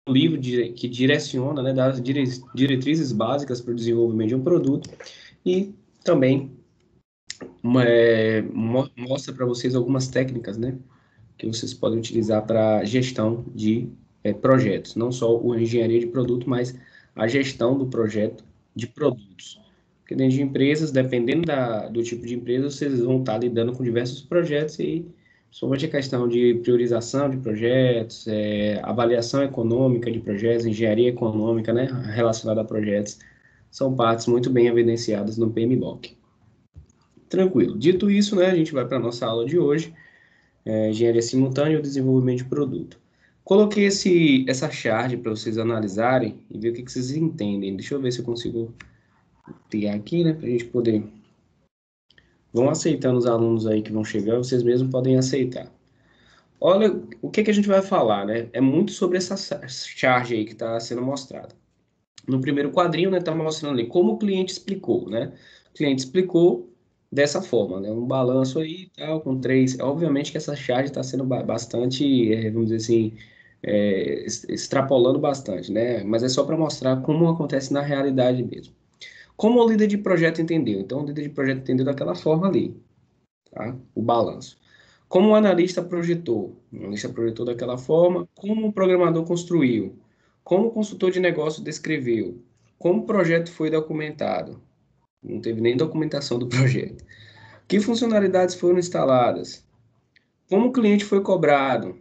livro que direciona, né, das diretrizes básicas para o desenvolvimento de um produto e também mostra para vocês algumas técnicas, né, que vocês podem utilizar para gestão de projetos, não só a engenharia de produto, mas a gestão do projeto de produtos. Porque dentro de empresas, dependendo do tipo de empresa, vocês vão estar lidando com diversos projetos e somente a questão de priorização de projetos, avaliação econômica de projetos, engenharia econômica, né, relacionada a projetos, são partes muito bem evidenciadas no PMBOK. Tranquilo. Dito isso, né, a gente vai para a nossa aula de hoje, engenharia simultânea e o desenvolvimento de produto. Coloquei essa charge para vocês analisarem e ver o que vocês entendem. Deixa eu ver se eu consigo pegar aqui, né, para a gente poder... Vão aceitando os alunos aí que vão chegar, vocês mesmos podem aceitar. Olha, o que a gente vai falar, né? É muito sobre essa charge aí que está sendo mostrada. No primeiro quadrinho, né, está mostrando ali como o cliente explicou, né? O cliente explicou dessa forma, né? Um balanço aí e tal, com três. Obviamente que essa charge está sendo bastante, vamos dizer assim, extrapolando bastante, né? Mas é só para mostrar como acontece na realidade mesmo. Como o líder de projeto entendeu? Então, o líder de projeto entendeu daquela forma ali, tá? O balanço. Como o analista projetou? O analista projetou daquela forma. Como o programador construiu? Como o consultor de negócio descreveu? Como o projeto foi documentado? Não teve nem documentação do projeto. Que funcionalidades foram instaladas? Como o cliente foi cobrado?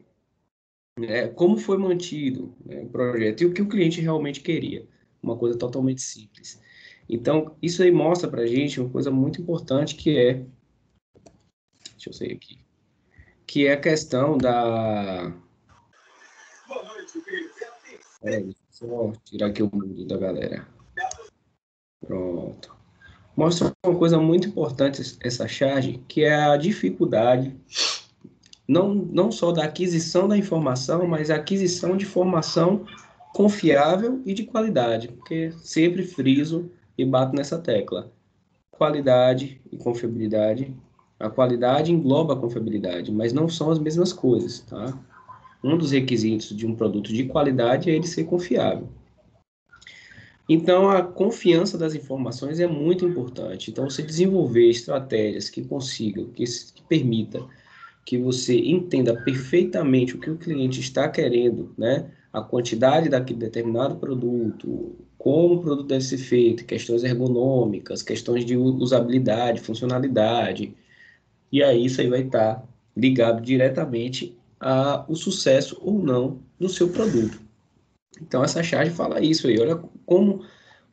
Como foi mantido, né, o projeto? E o que o cliente realmente queria? Uma coisa totalmente simples. Então, isso aí mostra para a gente uma coisa muito importante que é... Deixa eu sair aqui. Que é a questão da... Peraí, só tirar aqui o mundo da galera. Pronto. Mostra uma coisa muito importante essa charge, que é a dificuldade, não só da aquisição da informação, mas a aquisição de informação confiável e de qualidade, porque sempre friso e bato nessa tecla. Qualidade e confiabilidade. A qualidade engloba a confiabilidade, mas não são as mesmas coisas, tá? Um dos requisitos de um produto de qualidade é ele ser confiável. Então, a confiança das informações é muito importante. Então, você desenvolver estratégias que consigam, que permita que você entenda perfeitamente o que o cliente está querendo, né? A quantidade daquele determinado produto, como o produto deve ser feito, questões ergonômicas, questões de usabilidade, funcionalidade. E aí, isso aí vai estar ligado diretamente ao sucesso ou não do seu produto. Então, essa charge fala isso aí. Olha como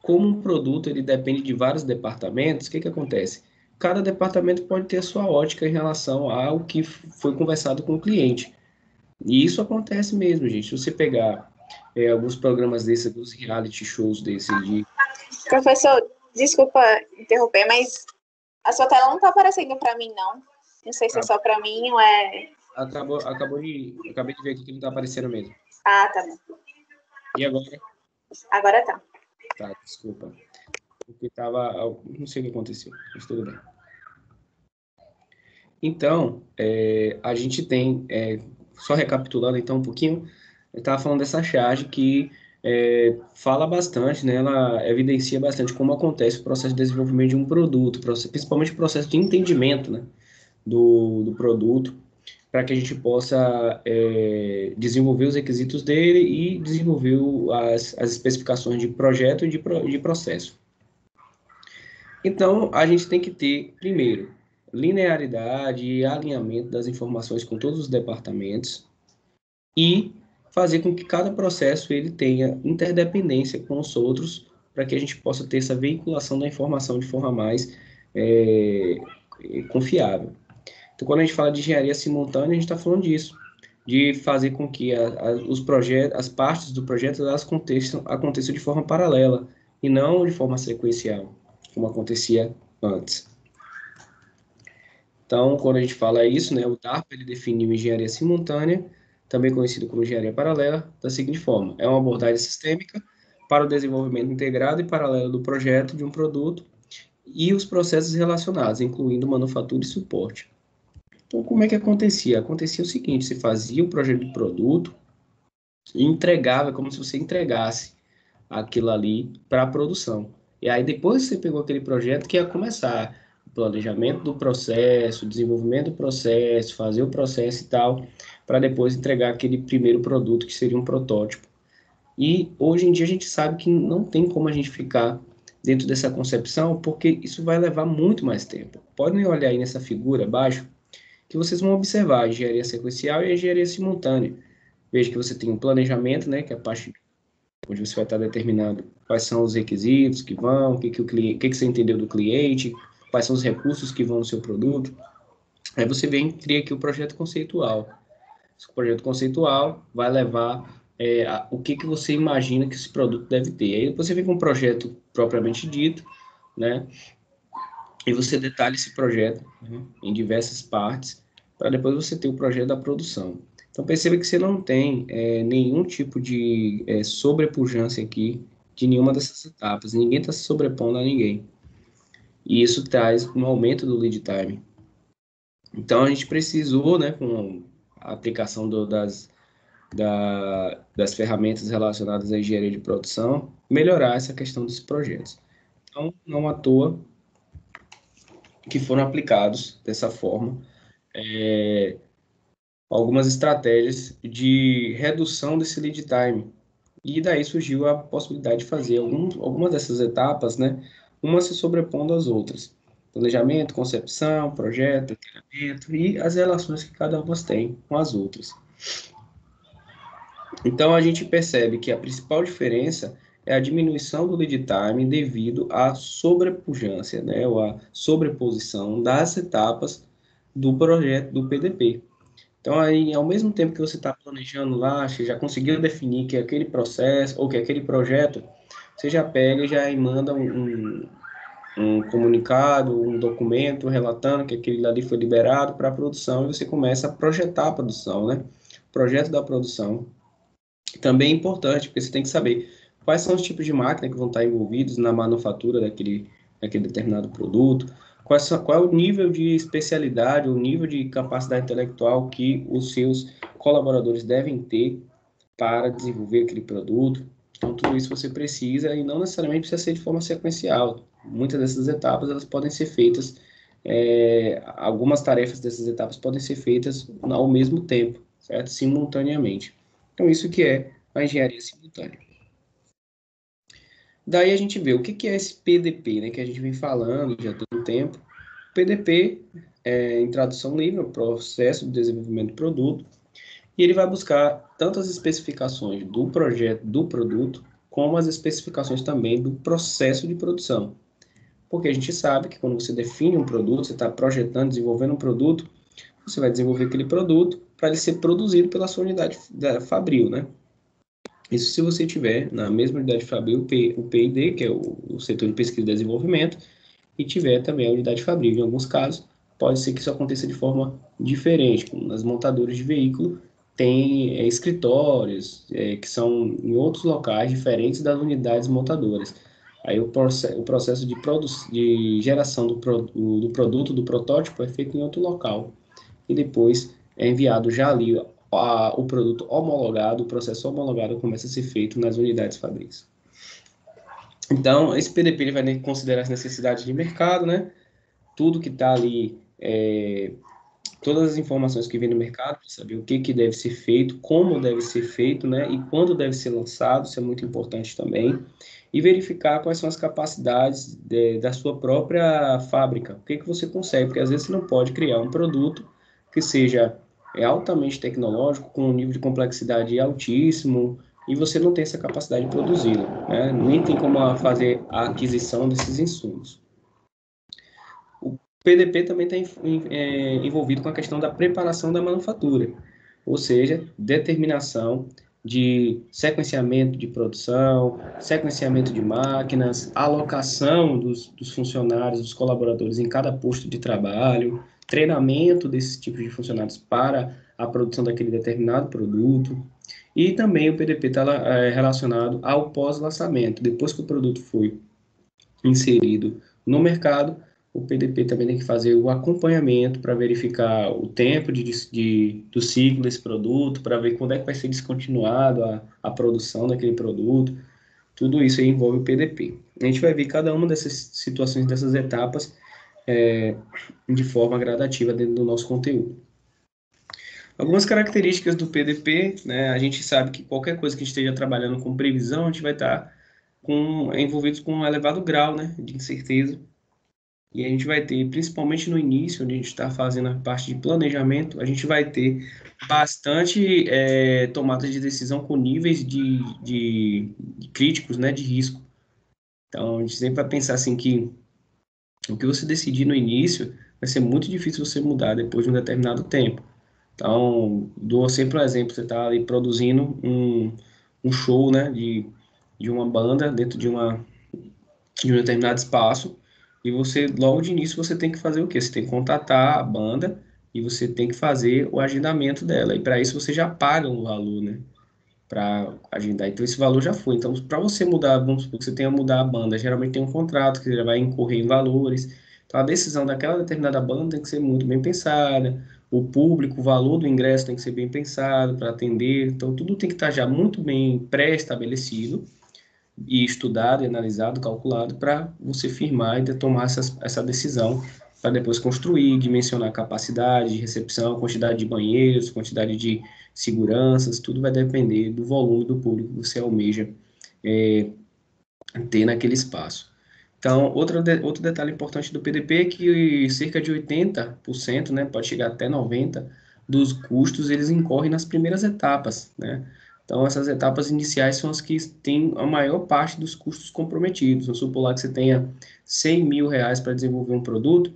um produto ele depende de vários departamentos, o que acontece? Cada departamento pode ter a sua ótica em relação ao que foi conversado com o cliente. E isso acontece mesmo, gente. Se você pegar alguns programas desses, alguns reality shows desses de... Professor, desculpa interromper, mas a sua tela não está aparecendo para mim, não. Não sei se é só para mim ou é... Acabei de ver aqui que não está aparecendo mesmo. Ah, tá bom. E agora? Agora tá. Tá, desculpa. Porque tava... Não sei o que aconteceu, mas tudo bem. Então, a gente tem... só recapitulando então um pouquinho, eu estava falando dessa charge que fala bastante, né? Ela evidencia bastante como acontece o processo de desenvolvimento de um produto, principalmente o processo de entendimento, né, do produto, para que a gente possa desenvolver os requisitos dele e desenvolver as especificações de projeto e de processo. Então, a gente tem que ter, primeiro, linearidade e alinhamento das informações com todos os departamentos e fazer com que cada processo ele tenha interdependência com os outros para que a gente possa ter essa veiculação da informação de forma mais confiável. Então, quando a gente fala de engenharia simultânea, a gente está falando disso, de fazer com que os projetos, as partes do projeto elas aconteçam de forma paralela e não de forma sequencial, como acontecia antes. Então, quando a gente fala isso, né, o DARPA ele definiu engenharia simultânea, também conhecido como engenharia paralela, da seguinte forma: é uma abordagem sistêmica para o desenvolvimento integrado e paralelo do projeto de um produto e os processos relacionados, incluindo manufatura e suporte. Então, como é que acontecia? Acontecia o seguinte: se fazia o projeto de produto, e entregava, como se você entregasse aquilo ali para a produção. E aí depois que você pegou aquele projeto que ia começar o planejamento do processo, o desenvolvimento do processo, fazer o processo e tal, para depois entregar aquele primeiro produto que seria um protótipo. E hoje em dia a gente sabe que não tem como a gente ficar dentro dessa concepção, porque isso vai levar muito mais tempo. Podem olhar aí nessa figura abaixo, que vocês vão observar a engenharia sequencial e a engenharia simultânea. Veja que você tem um planejamento, né, que é a parte onde você vai estar determinando quais são os requisitos que vão, o que, que, o cliente, o que, que você entendeu do cliente, quais são os recursos que vão no seu produto. Aí você vem e cria aqui o projeto conceitual. Esse projeto conceitual vai levar o que, que você imagina que esse produto deve ter. Aí você vem com um projeto propriamente dito, né? E você detalha esse projeto, né, em diversas partes, para depois você ter o projeto da produção. Então perceba que você não tem nenhum tipo de sobrepujança aqui de nenhuma dessas etapas. Ninguém está se sobrepondo a ninguém. E isso traz um aumento do lead time. Então a gente precisou, né, com a aplicação das ferramentas relacionadas à engenharia de produção, melhorar essa questão dos projetos. Então, não à toa que foram aplicados dessa forma algumas estratégias de redução desse lead time. E daí surgiu a possibilidade de fazer algumas dessas etapas, né, uma se sobrepondo às outras. Planejamento, concepção, projeto, treinamento e as relações que cada uma tem com as outras. Então, a gente percebe que a principal diferença é a diminuição do lead time devido à sobrepujança, né, ou à sobreposição das etapas do projeto do PDP. Então, aí, ao mesmo tempo que você está planejando lá, você já conseguiu definir que aquele processo ou que aquele projeto, você já pega e já manda um comunicado, um documento relatando que aquele ali foi liberado para a produção e você começa a projetar a produção, né? Projeto da produção. Também é importante, porque você tem que saber quais são os tipos de máquina que vão estar envolvidos na manufatura daquele determinado produto, qual é o nível de especialidade, o nível de capacidade intelectual que os seus colaboradores devem ter para desenvolver aquele produto. Então, tudo isso você precisa e não necessariamente precisa ser de forma sequencial. Muitas dessas etapas elas podem ser feitas, algumas tarefas dessas etapas podem ser feitas ao mesmo tempo, certo? Simultaneamente. Então, isso que é a engenharia simultânea. Daí a gente vê o que é esse PDP, né, que a gente vem falando já há todo tempo. PDP, em tradução livre, é o processo de desenvolvimento do produto, e ele vai buscar tanto as especificações do projeto do produto, como as especificações também do processo de produção. Porque a gente sabe que quando você define um produto, você está projetando, desenvolvendo um produto, você vai desenvolver aquele produto para ele ser produzido pela sua unidade fabril, né? Isso se você tiver na mesma unidade fabril o P&D, que é o setor de pesquisa e desenvolvimento, e tiver também a unidade fabril. Em alguns casos, pode ser que isso aconteça de forma diferente, como nas montadoras de veículo, tem escritórios que são em outros locais diferentes das unidades montadoras. Aí o processo de geração do produto, do protótipo, é feito em outro local. E depois é enviado já ali o produto homologado, o processo homologado começa a ser feito nas unidades fabris. Então, esse PDP ele vai considerar as necessidades de mercado, né? Tudo que está ali, todas as informações que vem no mercado, para saber o que deve ser feito, como deve ser feito, né? E quando deve ser lançado, isso é muito importante também. E verificar quais são as capacidades da sua própria fábrica. O que você consegue, porque às vezes você não pode criar um produto que seja altamente tecnológico, com um nível de complexidade altíssimo, e você não tem essa capacidade de produzi-lo, né? Nem tem como fazer a aquisição desses insumos. O PDP também está envolvido com a questão da preparação da manufatura, ou seja, determinação de sequenciamento de produção, sequenciamento de máquinas, alocação dos funcionários, dos colaboradores em cada posto de trabalho, treinamento desses tipos de funcionários para a produção daquele determinado produto. E também o PDP está relacionado ao pós-lançamento. Depois que o produto foi inserido no mercado, o PDP também tem que fazer o acompanhamento para verificar o tempo do ciclo desse produto, para ver quando é que vai ser descontinuado a produção daquele produto. Tudo isso aí envolve o PDP. A gente vai ver cada uma dessas situações, dessas etapas, de forma gradativa dentro do nosso conteúdo. Algumas características do PDP, né? A gente sabe que qualquer coisa que a gente esteja trabalhando com previsão, a gente vai estar envolvidos com um elevado grau, né, de incerteza. E a gente vai ter, principalmente no início, onde a gente está fazendo a parte de planejamento, a gente vai ter bastante tomada de decisão com níveis de críticos, né, de risco. Então, a gente sempre vai pensar assim que o que você decidir no início vai ser muito difícil você mudar depois de um determinado tempo. Então, dou sempre um exemplo, você está ali produzindo um show, né, de uma banda dentro de um determinado espaço, e você, logo de início, você tem que fazer o quê? Você tem que contatar a banda e você tem que fazer o agendamento dela. E para isso você já paga um valor, né? Para agendar. Então esse valor já foi. Então, para você mudar, vamos supor que você tenha que mudar a banda, geralmente tem um contrato que já vai incorrer em valores. Então a decisão daquela determinada banda tem que ser muito bem pensada. O público, o valor do ingresso tem que ser bem pensado para atender. Então tudo tem que estar já muito bem pré-estabelecido e estudado, e analisado, calculado, para você firmar e tomar essa decisão, para depois construir, dimensionar a capacidade de recepção, quantidade de banheiros, quantidade de seguranças, tudo vai depender do volume do público que você almeja ter naquele espaço. Então, outro detalhe importante do PDP é que cerca de 80%, né, pode chegar até 90%, dos custos eles incorrem nas primeiras etapas, né? Então, essas etapas iniciais são as que têm a maior parte dos custos comprometidos. Vamos supor lá que você tenha 100 mil reais para desenvolver um produto.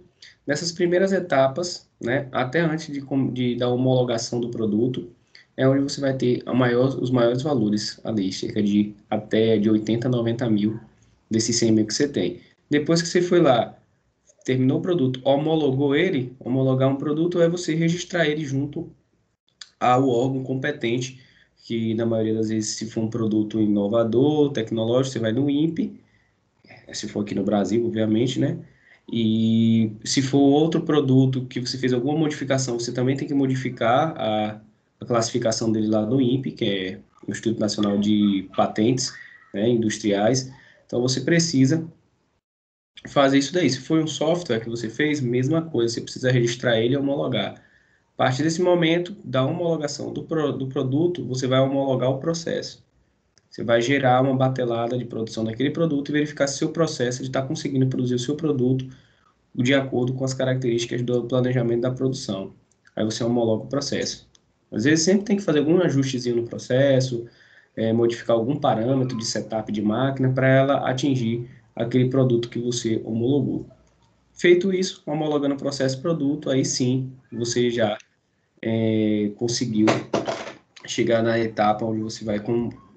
Nessas primeiras etapas, né, até antes da homologação do produto, é onde você vai ter os maiores valores ali, cerca de até de 80 a 90 mil desses 100 mil que você tem. Depois que você foi lá, terminou o produto, homologou ele, homologar um produto é você registrar ele junto ao órgão competente, que na maioria das vezes, se for um produto inovador, tecnológico, você vai no INPE, se for aqui no Brasil, obviamente, né? E se for outro produto que você fez alguma modificação, você também tem que modificar a classificação dele lá no INPE, que é o Instituto Nacional de Patentes, né, Industriais. Então, você precisa fazer isso daí. Se foi um software que você fez, mesma coisa, você precisa registrar ele e homologar. A partir desse momento, da homologação do produto, você vai homologar o processo. Você vai gerar uma batelada de produção daquele produto e verificar se o seu processo está conseguindo produzir o seu produto de acordo com as características do planejamento da produção. Aí você homologa o processo. Às vezes sempre tem que fazer algum ajustezinho no processo, modificar algum parâmetro de setup de máquina para ela atingir aquele produto que você homologou. Feito isso, homologando o processo produto, aí sim você já conseguiu chegar na etapa onde você vai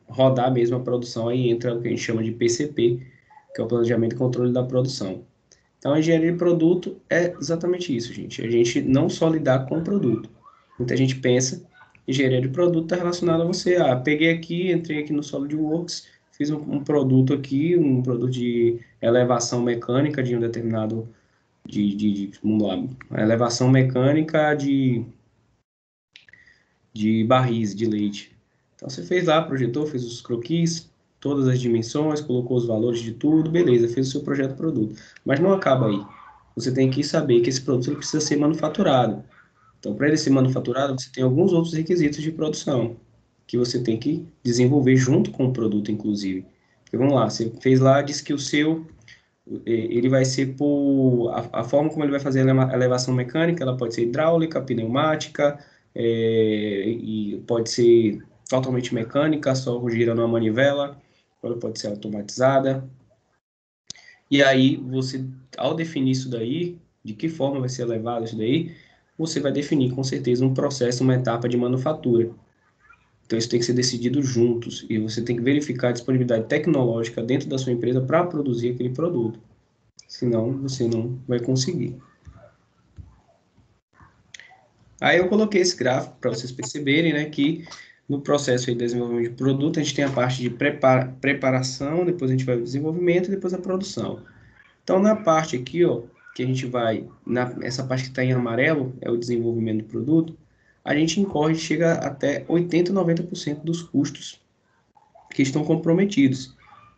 rodar mesmo a produção, aí entra o que a gente chama de PCP, que é o Planejamento e Controle da Produção. Então, a engenharia de produto é exatamente isso, gente. A gente não só lidar com o produto. Muita gente pensa, engenharia de produto está relacionada a você. Peguei aqui, entrei aqui no SolidWorks, fiz um produto aqui, um produto de elevação mecânica de um determinado, vamos lá, elevação mecânica de barris de leite. Então, você fez lá, projetou, fez os croquis, todas as dimensões, colocou os valores de tudo, beleza, fez o seu projeto produto. Mas não acaba aí. Você tem que saber que esse produto ele precisa ser manufaturado. Então, para ele ser manufaturado, você tem alguns outros requisitos de produção que você tem que desenvolver junto com o produto, inclusive. Porque, vamos lá, você fez lá, disse que o seu, ele vai ser por... A forma como ele vai fazer a elevação mecânica, ela pode ser hidráulica, pneumática, e pode ser totalmente mecânica, só girando uma manivela, ou pode ser automatizada. E aí, você, ao definir isso daí, de que forma vai ser elevado isso daí, você vai definir com certeza um processo, uma etapa de manufatura. Então, isso tem que ser decidido juntos, e você tem que verificar a disponibilidade tecnológica dentro da sua empresa para produzir aquele produto. Senão, você não vai conseguir. Aí eu coloquei esse gráfico para vocês perceberem, né, que no processo de desenvolvimento de produto, a gente tem a parte de preparação, depois a gente vai ao desenvolvimento e depois a produção. Então, na parte aqui, ó, que a gente vai, essa parte que está em amarelo, é o desenvolvimento do produto, a gente incorre e chega até 80, 90% dos custos que estão comprometidos,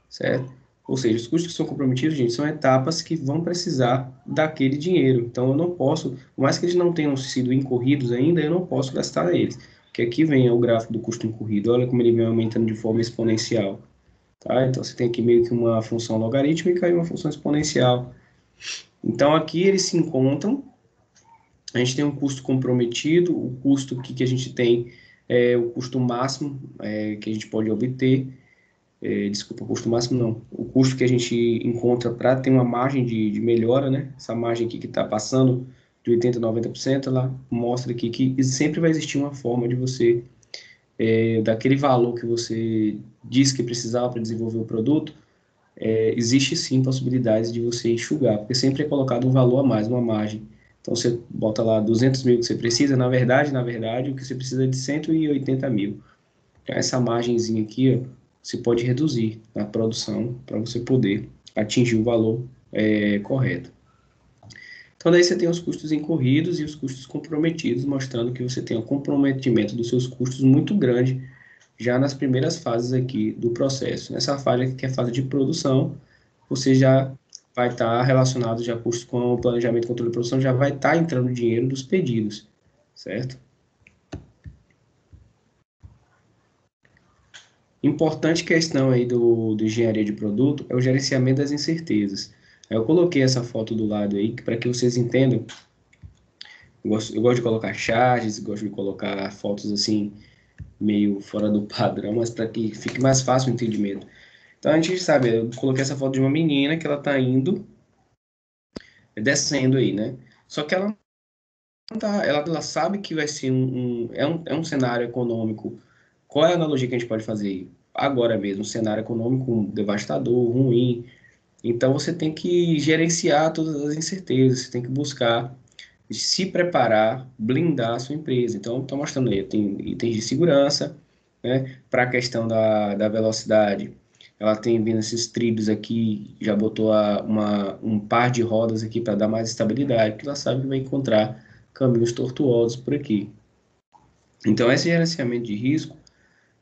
certo? Ou seja, os custos que são comprometidos, gente, são etapas que vão precisar daquele dinheiro. Então, eu não posso, por mais que eles não tenham sido incorridos ainda, eu não posso gastar eles. Que aqui vem o gráfico do custo incorrido. Olha como ele vem aumentando de forma exponencial. Tá? Então, você tem aqui meio que uma função logarítmica e uma função exponencial. Então, aqui eles se encontram. A gente tem um custo comprometido, o custo que a gente tem é o custo máximo que a gente pode obter. Desculpa, o custo máximo não. O custo que a gente encontra para ter uma margem de melhora, né? Essa margem aqui que está passando de 80% a 90%, ela mostra aqui que sempre vai existir uma forma de você, daquele valor que você disse que precisava para desenvolver o produto, existe sim possibilidades de você enxugar, porque sempre é colocado um valor a mais, uma margem. Então você bota lá 200 mil que você precisa, na verdade, o que você precisa é de 180 mil. Então, essa margenzinha aqui, ó, você pode reduzir na produção para você poder atingir o valor correto. Então, daí você tem os custos incorridos e os custos comprometidos, mostrando que você tem um comprometimento dos seus custos muito grande já nas primeiras fases aqui do processo. Nessa fase aqui, que é a fase de produção, você já vai estar relacionado já custos com o planejamento, controle de produção, já vai estar entrando dinheiro dos pedidos, certo? Importante questão aí do engenharia de produto é o gerenciamento das incertezas. Eu coloquei essa foto do lado aí para que vocês entendam. Eu gosto de colocar charges, gosto de colocar fotos assim meio fora do padrão, mas para que fique mais fácil o entendimento. Então a gente sabe, eu coloquei essa foto de uma menina que ela está indo, descendo aí, né? Só que ela não tá, ela sabe que vai ser um cenário econômico. Qual é a analogia que a gente pode fazer? Agora mesmo, um cenário econômico devastador, ruim. Então você tem que gerenciar todas as incertezas, você tem que buscar se preparar, blindar a sua empresa. Então, estou mostrando aí, tem itens de segurança, né? Para a questão da velocidade, ela tem vindo esses trilhos aqui, já botou um par de rodas aqui para dar mais estabilidade, porque ela sabe que vai encontrar caminhos tortuosos por aqui. Então, esse gerenciamento de risco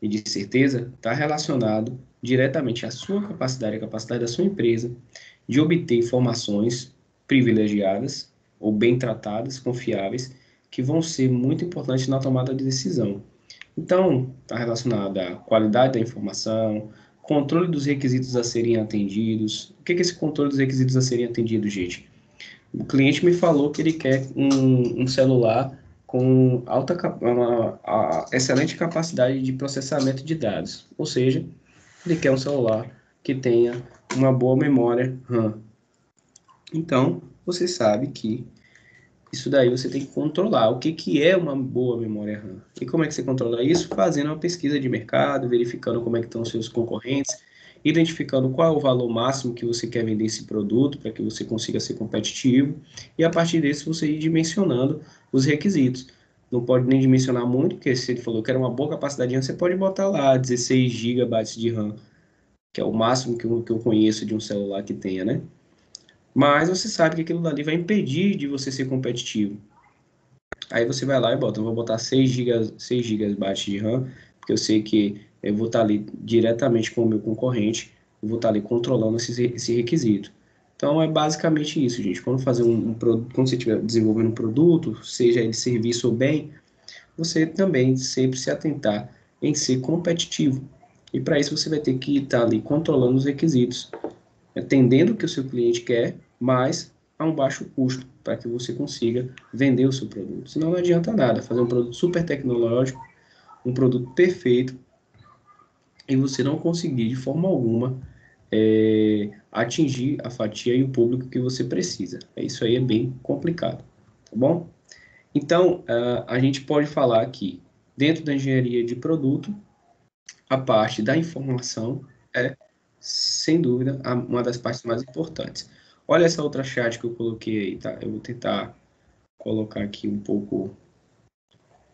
e de certeza está relacionado diretamente à sua capacidade, à capacidade da sua empresa de obter informações privilegiadas ou bem tratadas, confiáveis, que vão ser muito importantes na tomada de decisão. Então, está relacionado à qualidade da informação, controle dos requisitos a serem atendidos. O que é esse controle dos requisitos a serem atendidos, gente? O cliente me falou que ele quer um celular com excelente capacidade de processamento de dados, ou seja, ele quer um celular que tenha uma boa memória RAM. Então, você sabe que isso daí você tem que controlar. O que, que é uma boa memória RAM? E como é que você controla isso? Fazendo uma pesquisa de mercado, verificando como é que estão os seus concorrentes, identificando qual é o valor máximo que você quer vender esse produto para que você consiga ser competitivo. E a partir disso você ir dimensionando os requisitos. Não pode nem dimensionar muito, porque se ele falou que era uma boa capacidade de RAM, você pode botar lá 16 GB de RAM, que é o máximo que eu conheço de um celular que tenha, né? Mas você sabe que aquilo dali vai impedir de você ser competitivo. Aí você vai lá e bota, eu vou botar 6 GB de RAM, porque eu sei que eu vou estar ali diretamente com o meu concorrente, eu vou estar ali controlando esse requisito. Então é basicamente isso, gente. Quando você estiver desenvolvendo um produto, seja ele serviço ou bem, você também sempre se atentar em ser competitivo. E para isso você vai ter que estar ali controlando os requisitos, atendendo o que o seu cliente quer, mas a um baixo custo, para que você consiga vender o seu produto. Senão não adianta nada fazer um produto super tecnológico, um produto perfeito, e você não conseguir de forma alguma atingir a fatia e o público que você precisa. Isso aí é bem complicado, tá bom? Então, a gente pode falar aqui, dentro da engenharia de produto, a parte da informação é, sem dúvida, uma das partes mais importantes. Olha essa outra chat que eu coloquei aí, tá? Eu vou tentar colocar aqui um pouco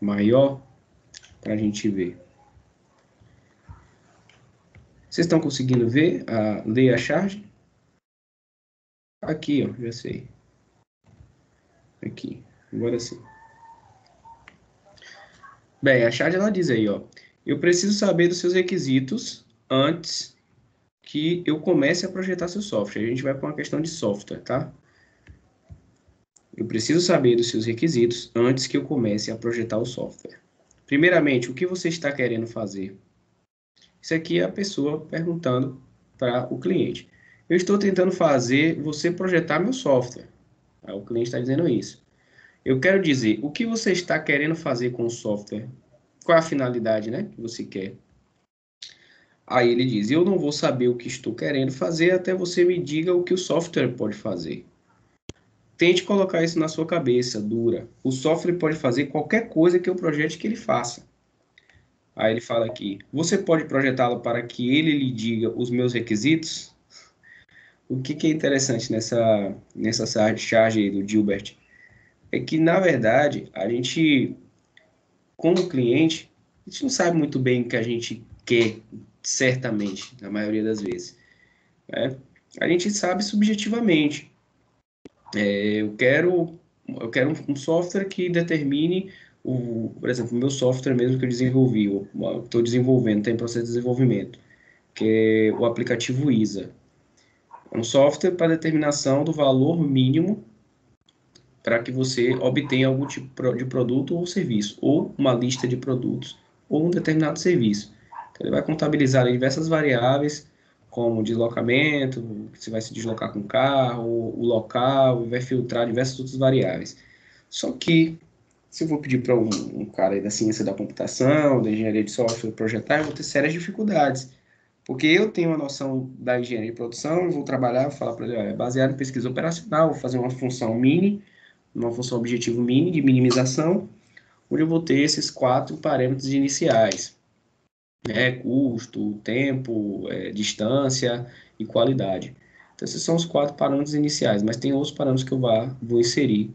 maior para a gente ver. Vocês estão conseguindo ver, ler a charge? Aqui, ó, já sei. Aqui, agora sim. Bem, a Chad, ela diz aí, ó, eu preciso saber dos seus requisitos antes que eu comece a projetar seu software. A gente vai para uma questão de software, tá? Eu preciso saber dos seus requisitos antes que eu comece a projetar o software. Primeiramente, o que você está querendo fazer? Isso aqui é a pessoa perguntando para o cliente. Eu estou tentando fazer você projetar meu software. Aí o cliente está dizendo isso. Eu quero dizer, o que você está querendo fazer com o software? Qual é a finalidade, né, que você quer? Aí ele diz, eu não vou saber o que estou querendo fazer até você me diga o que o software pode fazer. Tente colocar isso na sua cabeça, dura. O software pode fazer qualquer coisa que eu projete que ele faça. Aí ele fala aqui, você pode projetá-lo para que ele lhe diga os meus requisitos? O que é interessante nessa charge aí do Gilbert é que, na verdade, a gente, como cliente, a gente não sabe muito bem o que a gente quer, certamente, na maioria das vezes, né? A gente sabe subjetivamente. Eu quero um software que determine por exemplo, o meu software mesmo que eu desenvolvi, estou desenvolvendo, está em processo de desenvolvimento, que é o aplicativo ISA. É um software para determinação do valor mínimo para que você obtenha algum tipo de produto ou serviço, ou uma lista de produtos, ou um determinado serviço. Então, ele vai contabilizar diversas variáveis, como deslocamento, se vai se deslocar com o carro, o local, e vai filtrar diversas outras variáveis. Só que, se eu vou pedir para um cara aí da ciência da computação, da engenharia de software projetar, eu vou ter sérias dificuldades. Porque eu tenho uma noção da engenharia de produção, eu vou trabalhar, vou falar para ele, é baseado em pesquisa operacional, vou fazer uma função mini, uma função objetivo mini de minimização, onde eu vou ter esses 4 parâmetros iniciais, né? Custo, tempo, distância e qualidade. Então, esses são os 4 parâmetros iniciais, mas tem outros parâmetros que eu vou inserir,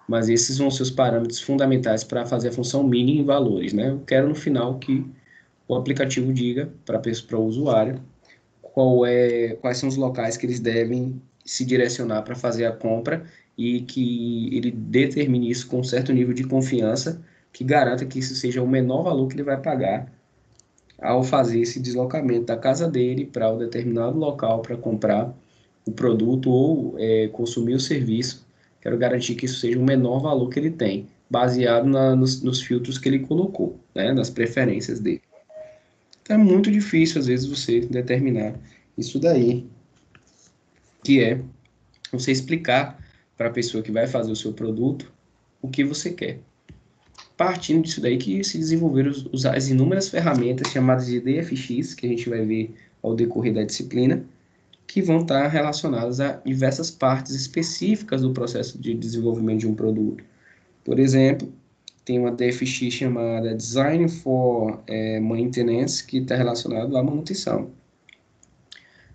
mas esses vão ser os parâmetros fundamentais para fazer a função mini em valores, né? Eu quero no final que o aplicativo diga para o usuário quais são os locais que eles devem se direcionar para fazer a compra e que ele determine isso com um certo nível de confiança que garanta que isso seja o menor valor que ele vai pagar ao fazer esse deslocamento da casa dele para um determinado local para comprar o produto ou consumir o serviço. Quero garantir que isso seja o menor valor que ele tem, baseado nos filtros que ele colocou, né, nas preferências dele. Então, é muito difícil, às vezes, você determinar isso daí, que é você explicar para a pessoa que vai fazer o seu produto o que você quer. Partindo disso daí que se desenvolveram as inúmeras ferramentas chamadas de DFX, que a gente vai ver ao decorrer da disciplina, que vão estar relacionadas a diversas partes específicas do processo de desenvolvimento de um produto. Por exemplo, tem uma DFX chamada Design for Maintenance, que está relacionado à manutenção.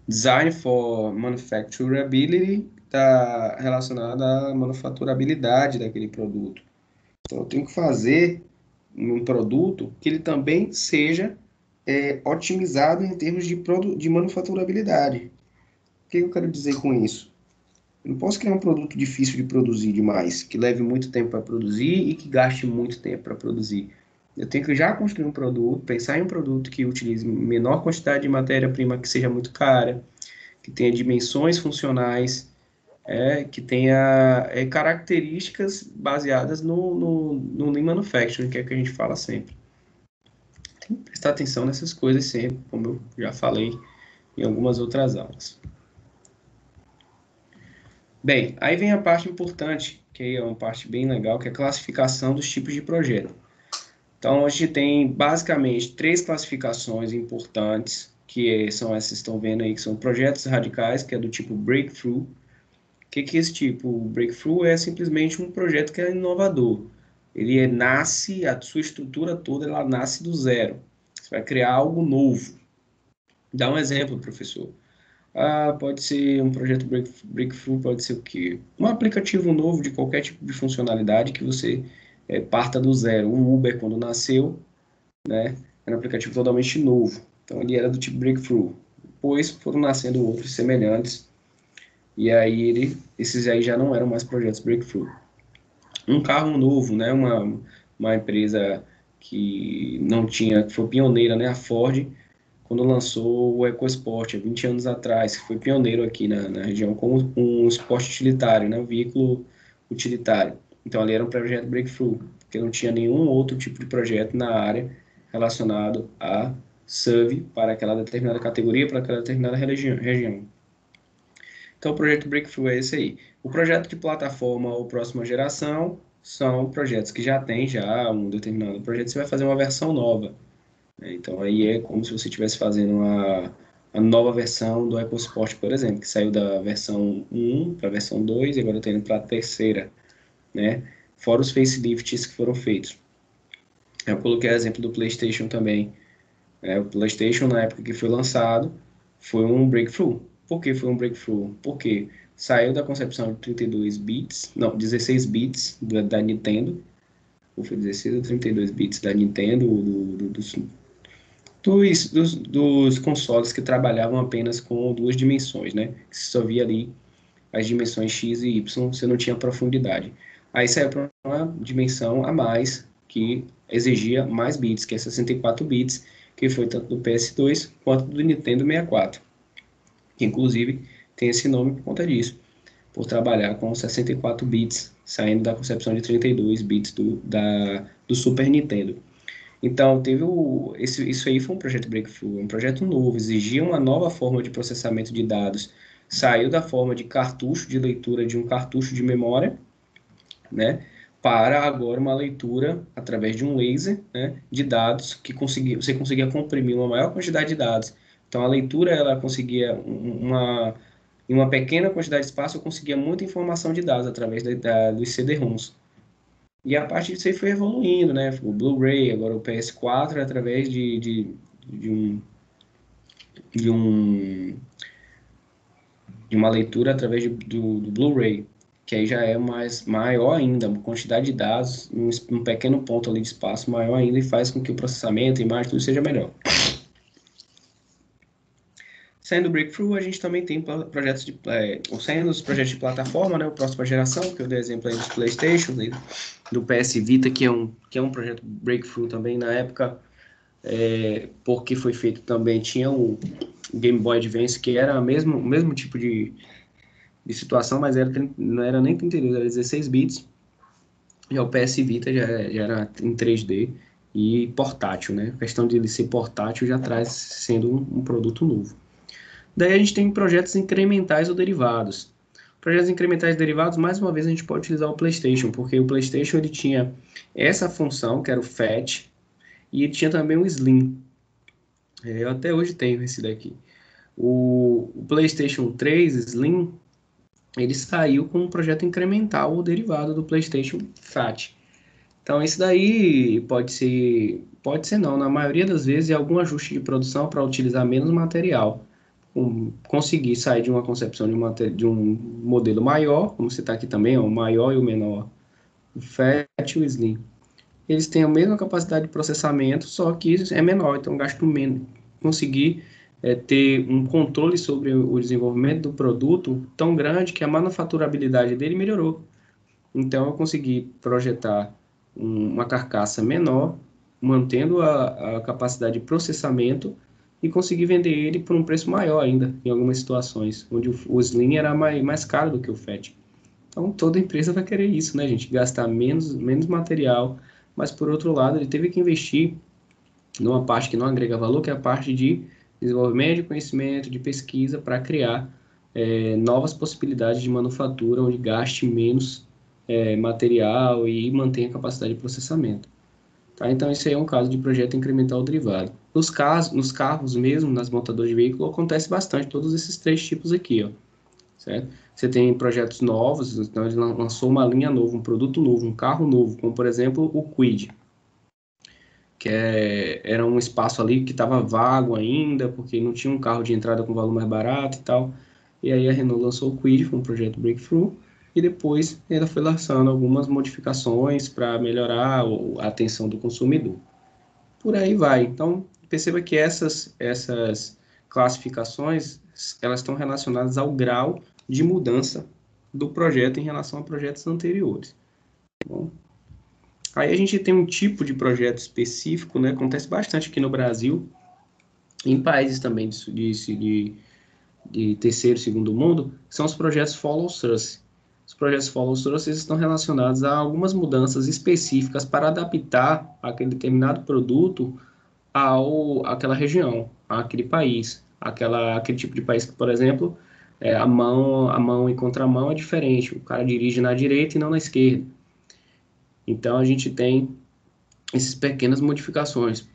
Design for Manufacturability está relacionado à manufaturabilidade daquele produto. Então, eu tenho que fazer um produto que ele também seja otimizado em termos de manufaturabilidade. O que eu quero dizer com isso? Eu não posso criar um produto difícil de produzir demais, que leve muito tempo para produzir e que gaste muito tempo para produzir. Eu tenho que já construir um produto, pensar em um produto que utilize menor quantidade de matéria-prima, que seja muito cara, que tenha dimensões funcionais, que tenha características baseadas no Lean Manufacturing, que é o que a gente fala sempre. Tem que prestar atenção nessas coisas sempre, como eu já falei em algumas outras aulas. Bem, aí vem a parte importante, que é uma parte bem legal, que é a classificação dos tipos de projeto. Então, a gente tem basicamente 3 classificações importantes, que são essas que estão vendo aí, que são projetos radicais, que é do tipo Breakthrough. O que é esse tipo? O Breakthrough é simplesmente um projeto que é inovador. Ele nasce, a sua estrutura toda, ela nasce do zero. Você vai criar algo novo. Dá um exemplo, professor. Pode ser um projeto Breakthrough, pode ser o quê? Um aplicativo novo de qualquer tipo de funcionalidade que você parta do zero. O Uber, quando nasceu, né, era um aplicativo totalmente novo. Então, ele era do tipo Breakthrough. Depois foram nascendo outros semelhantes. E aí, esses aí já não eram mais projetos Breakthrough. um carro novo, né? Uma empresa que não tinha, que foi pioneira, né? A Ford, quando lançou o EcoSport, há 20 anos atrás, que foi pioneiro aqui na região como um esporte utilitário, né? Um veículo utilitário. Então, ali era um projeto breakthrough, porque não tinha nenhum outro tipo de projeto na área relacionado a SUV para aquela determinada categoria, para aquela determinada região. Então, o projeto Breakthrough é esse aí. O projeto de plataforma ou próxima geração são projetos que já tem já um determinado projeto, você vai fazer uma versão nova, né? Então, aí é como se você estivesse fazendo a nova versão do EcoSport, por exemplo, que saiu da versão 1 para a versão 2 e agora está indo para a terceira, né? Fora os facelifts que foram feitos. Eu coloquei o exemplo do PlayStation também. O PlayStation, na época que foi lançado, foi um breakthrough. Por que foi um breakthrough? Porque saiu da concepção de 32 bits, não, 16 bits da Nintendo, ou foi 16 ou 32 bits da Nintendo, dos consoles que trabalhavam apenas com duas dimensões, né? Que você só via ali as dimensões X e Y, você não tinha profundidade. Aí saiu para uma dimensão a mais, que exigia mais bits, que é 64 bits, que foi tanto do PS2 quanto do Nintendo 64, que inclusive tem esse nome por conta disso, por trabalhar com 64 bits, saindo da concepção de 32 bits do Super Nintendo. Então, isso aí foi um projeto breakthrough, um projeto novo, exigia uma nova forma de processamento de dados. Saiu da forma de cartucho de leitura de um cartucho de memória, né, para agora uma leitura através de um laser, né, de dados que você conseguia comprimir uma maior quantidade de dados. Então, a leitura ela conseguia em uma pequena quantidade de espaço, eu conseguia muita informação de dados através dos CD-ROMs. E a partir disso aí foi evoluindo, né? O Blu-ray, agora o PS4, através de, um, de, um, de uma leitura através do Blu-ray, que aí já é mais maior ainda, uma quantidade de dados, um pequeno ponto ali de espaço maior ainda e faz com que o processamento, a imagem, tudo seja melhor. Saindo do Breakthrough, a gente também tem projetos saindo dos projetos de plataforma, né? O próxima geração, que eu dei exemplo aí dos PlayStation, do PS Vita, que é um projeto Breakthrough também na época, porque foi feito também, tinha o Game Boy Advance, que era o mesmo tipo de situação, mas não era nem 32, era 16 bits, e o PS Vita já era em 3D e portátil, né? A questão de ele ser portátil já traz sendo um produto novo. Daí a gente tem projetos incrementais ou derivados. Projetos incrementais derivados, mais uma vez, a gente pode utilizar o PlayStation, porque o PlayStation ele tinha essa função, que era o FAT, e ele tinha também o Slim. Eu até hoje tenho esse daqui. O PlayStation 3 Slim, ele saiu com um projeto incremental ou derivado do PlayStation Fat. Então, isso daí pode ser não, na maioria das vezes é algum ajuste de produção para utilizar menos material. Conseguir sair de uma concepção de um modelo maior, como você está aqui também, ó, o maior e o menor, o Fat e o Slim. Eles têm a mesma capacidade de processamento, só que é menor, então gasto menos. Conseguir ter um controle sobre o desenvolvimento do produto tão grande que a manufaturabilidade dele melhorou. Então, eu consegui projetar uma carcaça menor, mantendo a capacidade de processamento e consegui vender ele por um preço maior ainda, em algumas situações, onde o Slim era mais caro do que o Fat. Então, toda empresa vai querer isso, né, gente? Gastar menos material, mas, por outro lado, ele teve que investir numa parte que não agrega valor, que é a parte de desenvolvimento de conhecimento, de pesquisa, para criar novas possibilidades de manufatura, onde gaste menos material e mantenha a capacidade de processamento. Tá? Então, esse aí é um caso de projeto incremental derivado. Nos carros mesmo, nas montadoras de veículo, acontece bastante todos esses três tipos aqui, ó, certo? Você tem projetos novos, então ele lançou uma linha nova, um produto novo, um carro novo, como por exemplo o Kwid, que era um espaço ali que estava vago ainda, porque não tinha um carro de entrada com valor mais barato e tal. E aí a Renault lançou o Kwid, foi um projeto Breakthrough, e depois ela foi lançando algumas modificações para melhorar a atenção do consumidor. Por aí vai. Então, perceba que essas classificações, elas estão relacionadas ao grau de mudança do projeto em relação a projetos anteriores. Bom, aí a gente tem um tipo de projeto específico, né? Acontece bastante aqui no Brasil, em países também de terceiro e segundo mundo, são os projetos Follow Success. Os projetos Follow Success estão relacionados a algumas mudanças específicas para adaptar aquele determinado produto àquela região, àquele país, aquele tipo de país que, por exemplo, a mão e contramão é diferente. O cara dirige na direita e não na esquerda. Então a gente tem essas pequenas modificações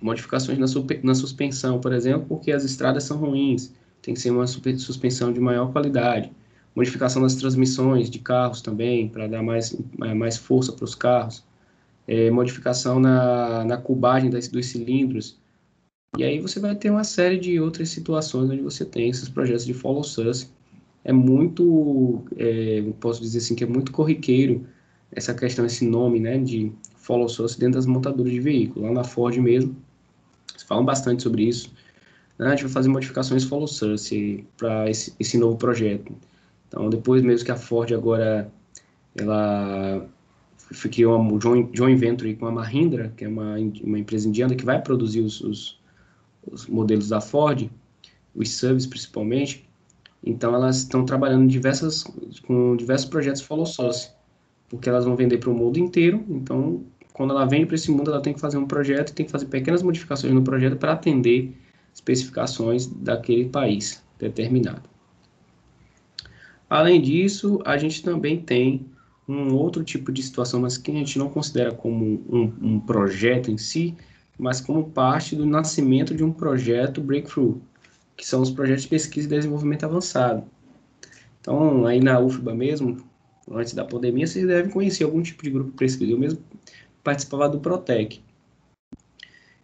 na suspensão, por exemplo, porque as estradas são ruins, tem que ser uma suspensão de maior qualidade. Modificação das transmissões de carros também, para dar mais força para os carros. Modificação na cubagem dos cilindros. E aí você vai ter uma série de outras situações onde você tem esses projetos de follow success. É muito, posso dizer assim, que é muito corriqueiro essa questão, esse nome, né, de follow source dentro das montadoras de veículo. Lá na Ford mesmo, eles falam bastante sobre isso. Né? A gente vai fazer modificações follow source para esse novo projeto. Então, depois mesmo que a Ford agora, ela criou uma joint venture com a Mahindra, que é uma empresa indiana que vai produzir os modelos da Ford, os SUVs principalmente. Então, elas estão trabalhando com diversos projetos follow source, porque elas vão vender para o mundo inteiro. Então, quando ela vende para esse mundo, ela tem que fazer um projeto e tem que fazer pequenas modificações no projeto para atender especificações daquele país determinado. Além disso, a gente também tem um outro tipo de situação, mas que a gente não considera como um projeto em si, mas como parte do nascimento de um projeto breakthrough, que são os projetos de pesquisa e desenvolvimento avançado. Então, aí na UFBA mesmo, antes da pandemia, vocês devem conhecer algum tipo de grupo de pesquisa. Eu mesmo participava do Protec.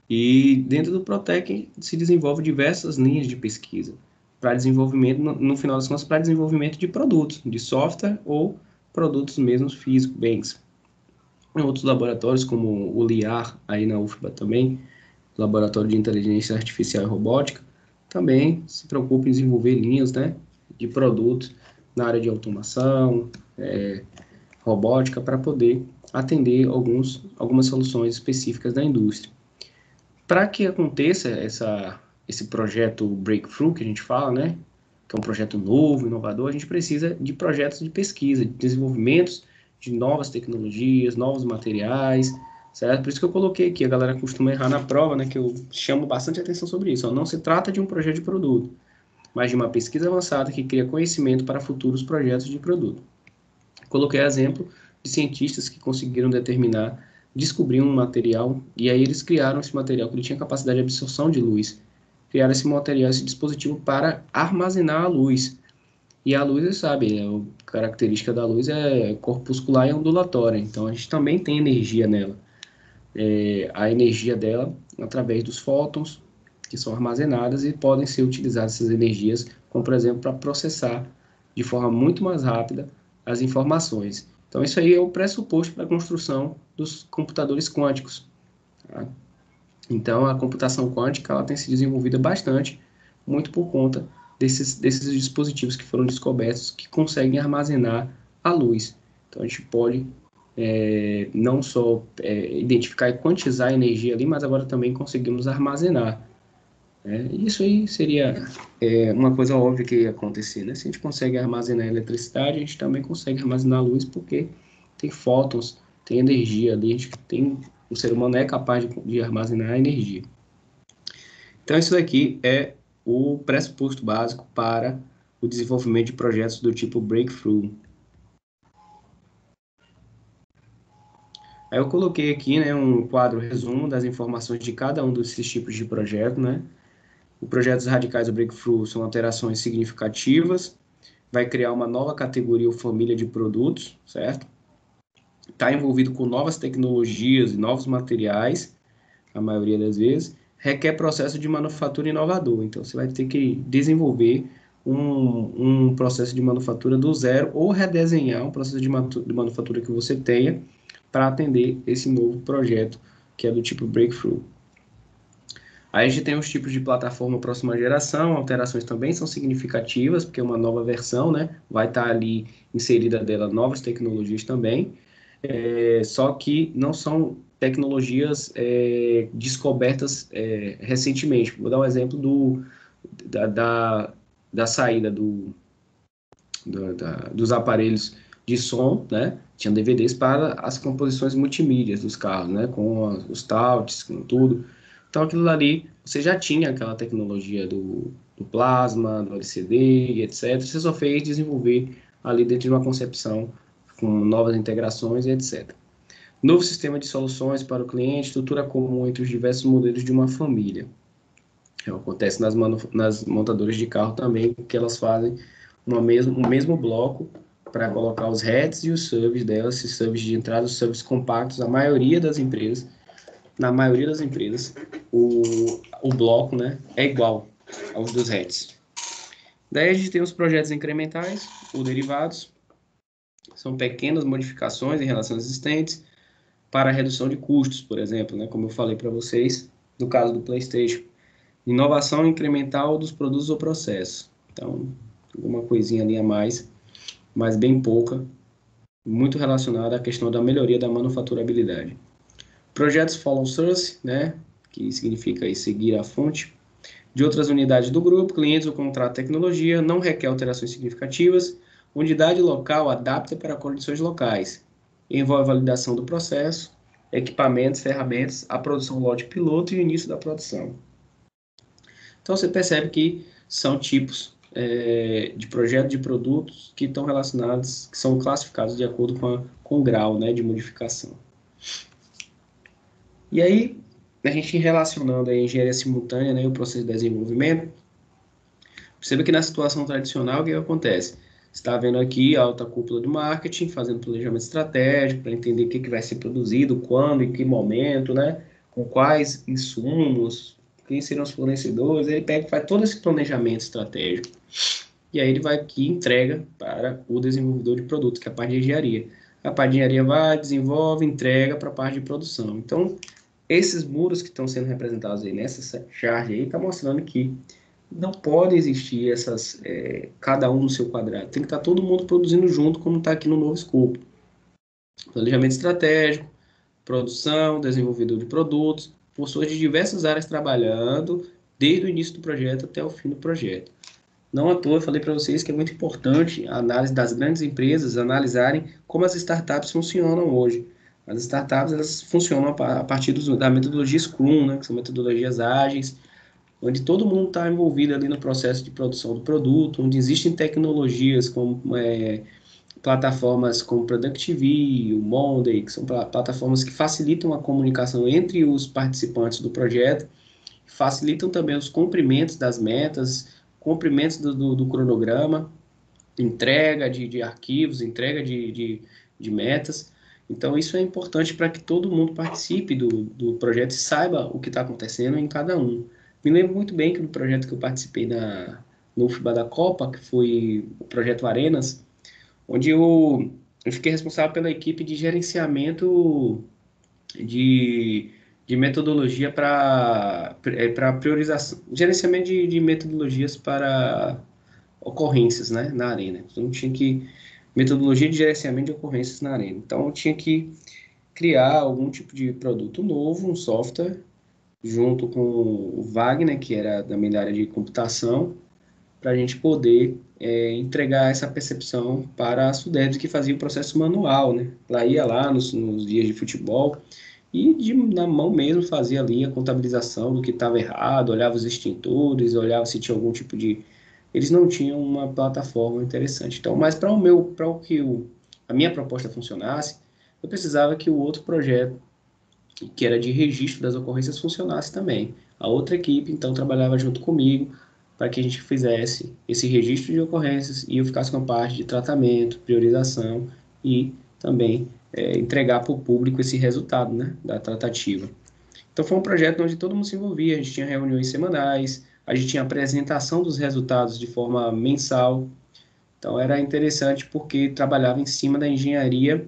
E dentro do Protec se desenvolve diversas linhas de pesquisa para desenvolvimento, no final das contas, para desenvolvimento de produtos, de software ou produtos mesmos físicos, bens. Em outros laboratórios, como o LIAR, aí na UFBA também, Laboratório de Inteligência Artificial e Robótica, também se preocupa em desenvolver linhas, né, de produtos na área de automação, robótica, para poder atender algumas soluções específicas da indústria. Para que aconteça esse projeto breakthrough que a gente fala, né, que é um projeto novo, inovador, a gente precisa de projetos de pesquisa, de desenvolvimentos de novas tecnologias, novos materiais, certo? Por isso que eu coloquei aqui, a galera costuma errar na prova, né, que eu chamo bastante atenção sobre isso. Ó, não se trata de um projeto de produto, mas de uma pesquisa avançada que cria conhecimento para futuros projetos de produto. Coloquei exemplo de cientistas que conseguiram descobrir um material, e aí eles criaram esse material que ele tinha capacidade de absorção de luz. Criaram esse material, esse dispositivo para armazenar a luz. E a luz, você sabe, a característica da luz é corpuscular e ondulatória, então a gente também tem energia nela. A energia dela através dos fótons, que são armazenadas e podem ser utilizadas essas energias, como por exemplo, para processar de forma muito mais rápida as informações. Então, isso aí é o pressuposto para a construção dos computadores quânticos. Tá? Então, a computação quântica ela tem se desenvolvida bastante, muito por conta desses dispositivos que foram descobertos que conseguem armazenar a luz. Então, a gente pode não só identificar e quantizar a energia ali, mas agora também conseguimos armazenar. Isso aí seria uma coisa óbvia que ia acontecer, né? Se a gente consegue armazenar eletricidade, a gente também consegue armazenar luz, porque tem fótons, tem energia ali, o ser humano é capaz de armazenar energia. Então, isso daqui é o pressuposto básico para o desenvolvimento de projetos do tipo Breakthrough. Aí eu coloquei aqui, né, um quadro resumo das informações de cada um desses tipos de projeto, né? Os projetos radicais do Breakthrough são alterações significativas, vai criar uma nova categoria ou família de produtos, certo? Está envolvido com novas tecnologias e novos materiais, a maioria das vezes, requer processo de manufatura inovador. Então, você vai ter que desenvolver um processo de manufatura do zero ou redesenhar um processo de manufatura que você tenha para atender esse novo projeto, que é do tipo Breakthrough. Aí a gente tem os tipos de plataforma próxima geração, alterações também são significativas, porque é uma nova versão, né? Vai estar ali inserida dela novas tecnologias também. só que não são tecnologias descobertas recentemente. Vou dar um exemplo da, da, da saída dos aparelhos de som, né? Tinha DVDs para as composições multimídias dos carros, né? Com os touches, com tudo. Então, aquilo ali, você já tinha aquela tecnologia do plasma, do LCD e etc. Você só fez desenvolver ali dentro de uma concepção com novas integrações e etc. Novo sistema de soluções para o cliente, estrutura comum entre os diversos modelos de uma família. Acontece nas montadoras de carro também, que elas fazem um mesmo bloco para colocar os heads e os subs delas, esses subs de entrada, os subs compactos. Na maioria das empresas, o bloco, né, é igual aos dos heads. Daí a gente tem os projetos incrementais, ou derivados, são pequenas modificações em relação às existentes, para a redução de custos, por exemplo, né, como eu falei para vocês, no caso do PlayStation. Inovação incremental dos produtos ou processos. Então, alguma coisinha ali a mais, mas bem pouca, muito relacionada à questão da melhoria da manufaturabilidade. Projetos follow source, né, que significa aí seguir a fonte, de outras unidades do grupo, clientes ou contrato de tecnologia, não requer alterações significativas, unidade local adapta para condições locais, envolve validação do processo, equipamentos, ferramentas, a produção lote piloto e o início da produção. Então você percebe que são tipos de projeto de produtos que estão relacionados, que são classificados de acordo com o grau, né, de modificação. E aí, a gente relacionando a engenharia simultânea, né, e o processo de desenvolvimento, perceba que na situação tradicional, o que acontece? Você está vendo aqui a alta cúpula do marketing, fazendo planejamento estratégico para entender o que vai ser produzido, quando, em que momento, né? Com quais insumos, quem serão os fornecedores. Ele pega e faz todo esse planejamento estratégico. E aí ele vai aqui e entrega para o desenvolvedor de produto, que é a parte de engenharia. A parte de engenharia vai, desenvolve, entrega para a parte de produção. Então, esses muros que estão sendo representados aí nessa charge aí, está mostrando que não pode existir cada um no seu quadrado. Tem que estar todo mundo produzindo junto, como está aqui no novo escopo. Planejamento estratégico, produção, desenvolvedor de produtos, pessoas de diversas áreas trabalhando, desde o início do projeto até o fim do projeto. Não à toa eu falei para vocês que é muito importante a análise das grandes empresas analisarem como as startups funcionam hoje. As startups elas funcionam a partir da metodologia Scrum, né, que são metodologias ágeis, onde todo mundo está envolvido ali no processo de produção do produto, onde existem tecnologias como plataformas como ProductV, o Monday, que são plataformas que facilitam a comunicação entre os participantes do projeto, facilitam também os cumprimentos das metas, cumprimentos do cronograma, entrega de arquivos, entrega de metas. Então, isso é importante para que todo mundo participe do projeto e saiba o que está acontecendo em cada um. Me lembro muito bem que no projeto que eu participei no FIBA da Copa, que foi o projeto Arenas, onde eu fiquei responsável pela equipe de gerenciamento de, de metodologia para priorização, gerenciamento de metodologias para ocorrências, né, na arena. Então, tinha que metodologia de gerenciamento de ocorrências na arena. Então, eu tinha que criar algum tipo de produto novo, um software, junto com o Wagner, que era da minha área de computação, para a gente poder entregar essa percepção para a Sudebs, que fazia o processo manual, né? Ela ia lá nos dias de futebol e na mão mesmo fazia ali a contabilização do que estava errado, olhava os extintores, olhava se tinha algum tipo de... Eles não tinham uma plataforma interessante. Então, mas para a minha proposta funcionasse, eu precisava que o outro projeto, que era de registro das ocorrências, funcionasse também. A outra equipe, então, trabalhava junto comigo para que a gente fizesse esse registro de ocorrências e eu ficasse com a parte de tratamento, priorização e também entregar para o público esse resultado, né, da tratativa. Então, foi um projeto onde todo mundo se envolvia, a gente tinha reuniões semanais, a gente tinha apresentação dos resultados de forma mensal. Então, era interessante porque trabalhava em cima da engenharia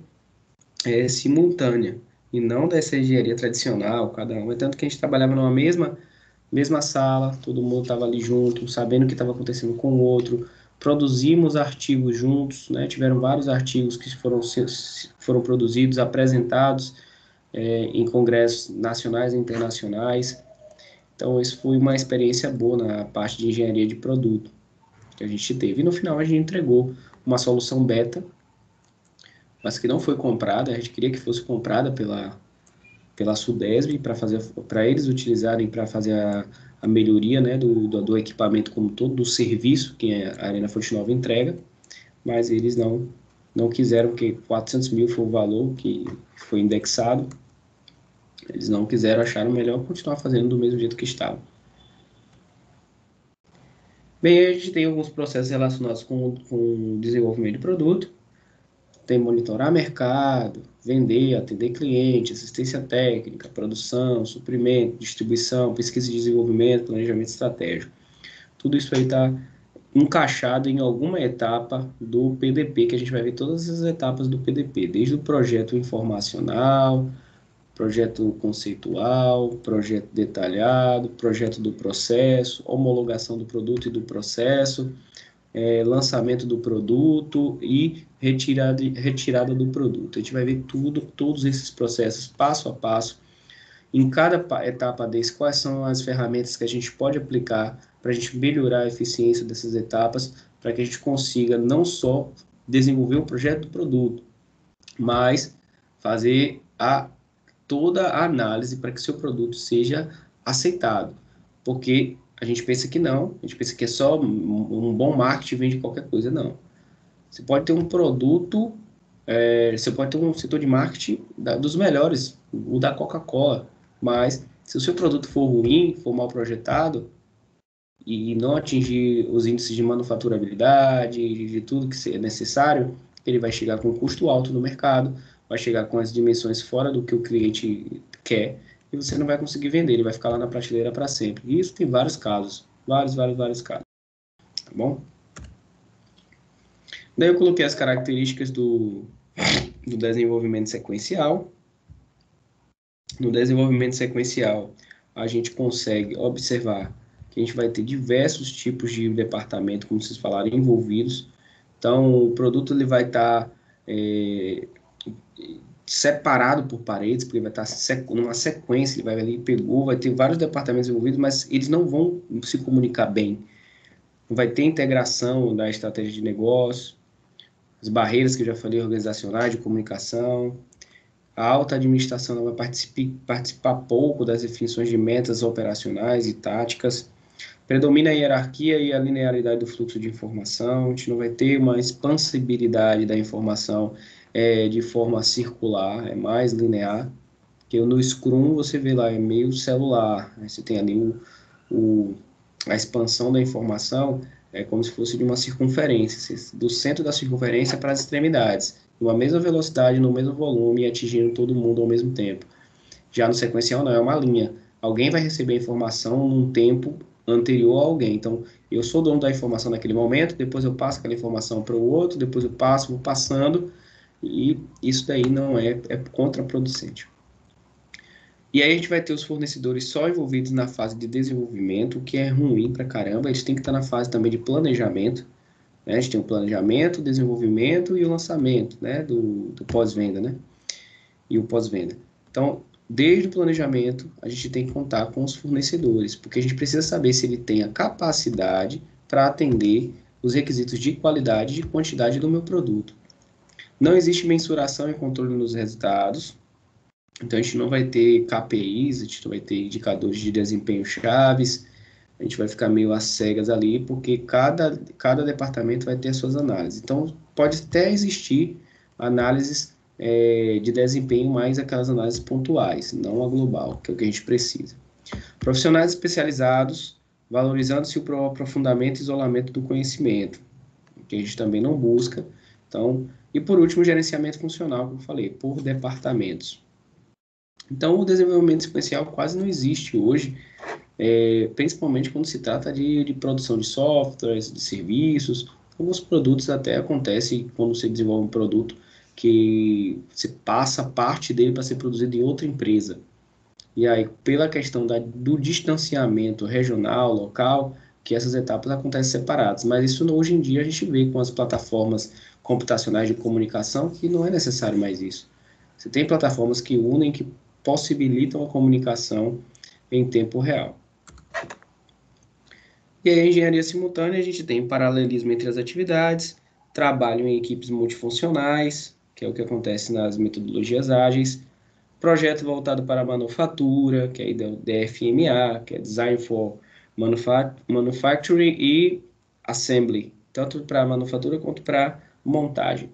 simultânea e não dessa engenharia tradicional, cada um. É tanto que a gente trabalhava numa mesma sala, todo mundo estava ali junto, sabendo o que estava acontecendo com o outro, produzimos artigos juntos, né? Tiveram vários artigos que foram produzidos, apresentados em congressos nacionais e internacionais. Então, isso foi uma experiência boa na parte de engenharia de produto que a gente teve. E no final a gente entregou uma solução beta, mas que não foi comprada. A gente queria que fosse comprada pela Sudesb para eles utilizarem para fazer a melhoria, né, do equipamento como todo, do serviço que a Arena Fonte Nova entrega, mas eles não quiseram, porque 400 mil foi o valor que foi indexado. Eles não quiseram, acharam melhor continuar fazendo do mesmo jeito que estava. Bem, a gente tem alguns processos relacionados com o desenvolvimento de produto. Tem monitorar mercado, vender, atender cliente, assistência técnica, produção, suprimento, distribuição, pesquisa e desenvolvimento, planejamento estratégico. Tudo isso aí está encaixado em alguma etapa do PDP, que a gente vai ver todas as etapas do PDP, desde o projeto informacional, projeto conceitual, projeto detalhado, projeto do processo, homologação do produto e do processo, lançamento do produto e retirada do produto. A gente vai ver todos esses processos passo a passo. Em cada etapa desse, quais são as ferramentas que a gente pode aplicar para a gente melhorar a eficiência dessas etapas, para que a gente consiga não só desenvolver o projeto do produto, mas fazer toda a análise para que seu produto seja aceitado. Porque a gente pensa que não, a gente pensa que é só um bom marketing vende qualquer coisa, não. Você pode ter um produto, você pode ter um setor de marketing dos melhores, o da Coca-Cola, mas se o seu produto for ruim, for mal projetado e não atingir os índices de manufaturabilidade, de tudo que é necessário, ele vai chegar com um custo alto no mercado, vai chegar com as dimensões fora do que o cliente quer, e você não vai conseguir vender, ele vai ficar lá na prateleira para sempre. E isso tem vários casos, vários casos, tá bom? Daí eu coloquei as características do desenvolvimento sequencial. No desenvolvimento sequencial, a gente consegue observar que a gente vai ter diversos tipos de departamento, como vocês falaram, envolvidos. Então, o produto ele vai estar separado por paredes, porque vai estar numa sequência, ele vai ali, pegou, vai ter vários departamentos envolvidos, mas eles não vão se comunicar bem. Vai ter integração da estratégia de negócio, as barreiras que eu já falei, organizacionais, de comunicação. A alta administração vai participar pouco das definições de metas operacionais e táticas. Predomina a hierarquia e a linearidade do fluxo de informação. A gente não vai ter uma expansibilidade da informação de forma circular, é mais linear. Que no Scrum você vê lá, é meio celular. Aí você tem ali a expansão da informação, é como se fosse de uma circunferência, do centro da circunferência para as extremidades, numa mesma velocidade, no mesmo volume, atingindo todo mundo ao mesmo tempo. Já no sequencial não, é uma linha. Alguém vai receber a informação num tempo anterior a alguém. Então, eu sou dono da informação naquele momento, depois eu passo aquela informação para o outro, depois eu vou passando, e isso daí não é contraproducente. E aí a gente vai ter os fornecedores só envolvidos na fase de desenvolvimento, o que é ruim pra caramba. Eles têm que estar na fase também de planejamento, né? A gente tem o planejamento, o desenvolvimento e o lançamento, né? Do pós-venda, né? E o pós-venda. Então, desde o planejamento, a gente tem que contar com os fornecedores, porque a gente precisa saber se ele tem a capacidade para atender os requisitos de qualidade e de quantidade do meu produto. Não existe mensuração e controle nos resultados. Então, a gente não vai ter KPIs, a gente não vai ter indicadores de desempenho chaves, a gente vai ficar meio às cegas ali, porque cada departamento vai ter as suas análises. Então, pode até existir análises de desempenho, mais aquelas análises pontuais, não a global, que é o que a gente precisa. Profissionais especializados, valorizando-se o aprofundamento e isolamento do conhecimento, que a gente também não busca. Então, e por último, gerenciamento funcional, como eu falei, por departamentos. Então, o desenvolvimento sequencial quase não existe hoje, principalmente quando se trata de produção de softwares, de serviços. Alguns produtos até acontecem quando você desenvolve um produto que você passa parte dele para ser produzido em outra empresa. E aí, pela questão do distanciamento regional, local, que essas etapas acontecem separadas, mas isso hoje em dia a gente vê com as plataformas computacionais de comunicação que não é necessário mais isso. Você tem plataformas que unem, que possibilitam a comunicação em tempo real. E aí, a engenharia simultânea, a gente tem paralelismo entre as atividades, trabalho em equipes multifuncionais, que é o que acontece nas metodologias ágeis, projeto voltado para a manufatura, que é o DFMA, que é Design for Manufacturing e Assembly, tanto para a manufatura quanto para montagem.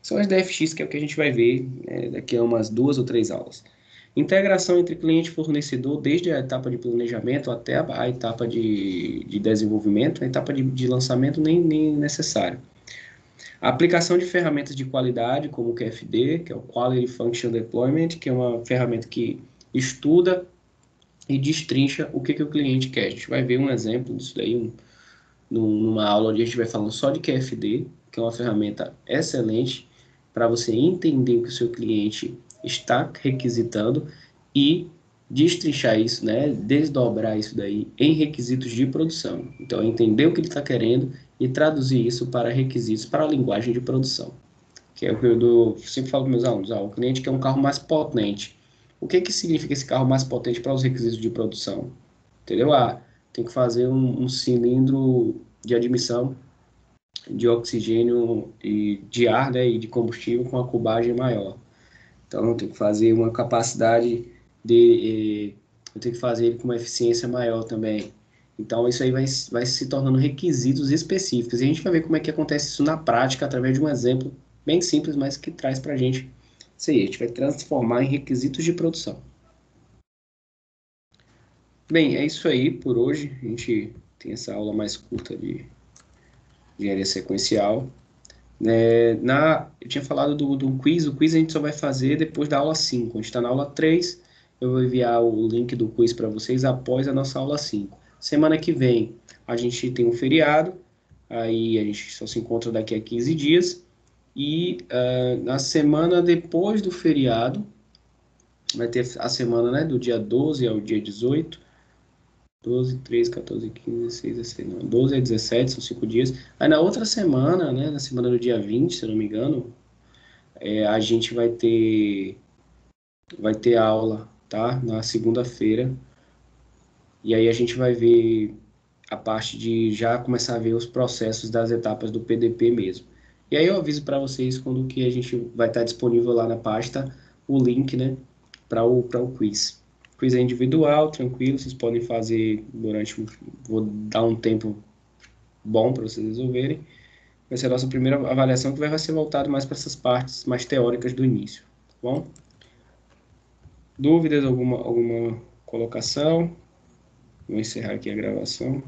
São as DFX, que é o que a gente vai ver daqui a umas 2 ou 3 aulas. Integração entre cliente e fornecedor, desde a etapa de planejamento até a etapa de desenvolvimento, a etapa de lançamento nem necessário. A aplicação de ferramentas de qualidade, como o QFD, que é o Quality Function Deployment, que é uma ferramenta que estuda e destrincha o que o cliente quer. A gente vai ver um exemplo disso daí numa aula onde a gente vai falando só de QFD, que é uma ferramenta excelente para você entender o que o seu cliente está requisitando e destrinchar isso, né, desdobrar isso daí em requisitos de produção. Então, entender o que ele está querendo e traduzir isso para requisitos para a linguagem de produção. Que é o que eu sempre falo para meus alunos, o cliente quer um carro mais potente. O que significa esse carro mais potente para os requisitos de produção? Entendeu? Tem que fazer um cilindro de admissão de oxigênio e de ar, né, e de combustível com a cubagem maior. Então, tem que fazer uma capacidade eu tenho que fazer ele com uma eficiência maior também. Então, isso aí vai se tornando requisitos específicos. E a gente vai ver como é que acontece isso na prática, através de um exemplo bem simples, mas que traz para a gente isso aí. A gente vai transformar em requisitos de produção. Bem, é isso aí por hoje. A gente tem essa aula mais curta de engenharia sequencial. Eu tinha falado do quiz, o quiz a gente só vai fazer depois da aula 5. A gente está na aula 3, eu vou enviar o link do quiz para vocês após a nossa aula 5. Semana que vem a gente tem um feriado, aí a gente só se encontra daqui a 15 dias, e na semana depois do feriado, vai ter a semana, né, do dia 12 ao dia 18, 12, 13, 14, 15, 16, 17, não, 12 a 17, são 5 dias. Aí na outra semana, né, na semana do dia 20, se eu não me engano, a gente vai ter aula, tá? Na segunda-feira. E aí a gente vai ver a parte de já começar a ver os processos das etapas do PDP mesmo. E aí eu aviso para vocês quando que a gente vai estar disponível lá na pasta o link, né, para o quiz. O quiz é individual, tranquilo, vocês podem fazer vou dar um tempo bom para vocês resolverem. Vai ser a nossa primeira avaliação que vai ser voltado mais para essas partes mais teóricas do início, tá bom? Dúvidas, alguma colocação? Vou encerrar aqui a gravação.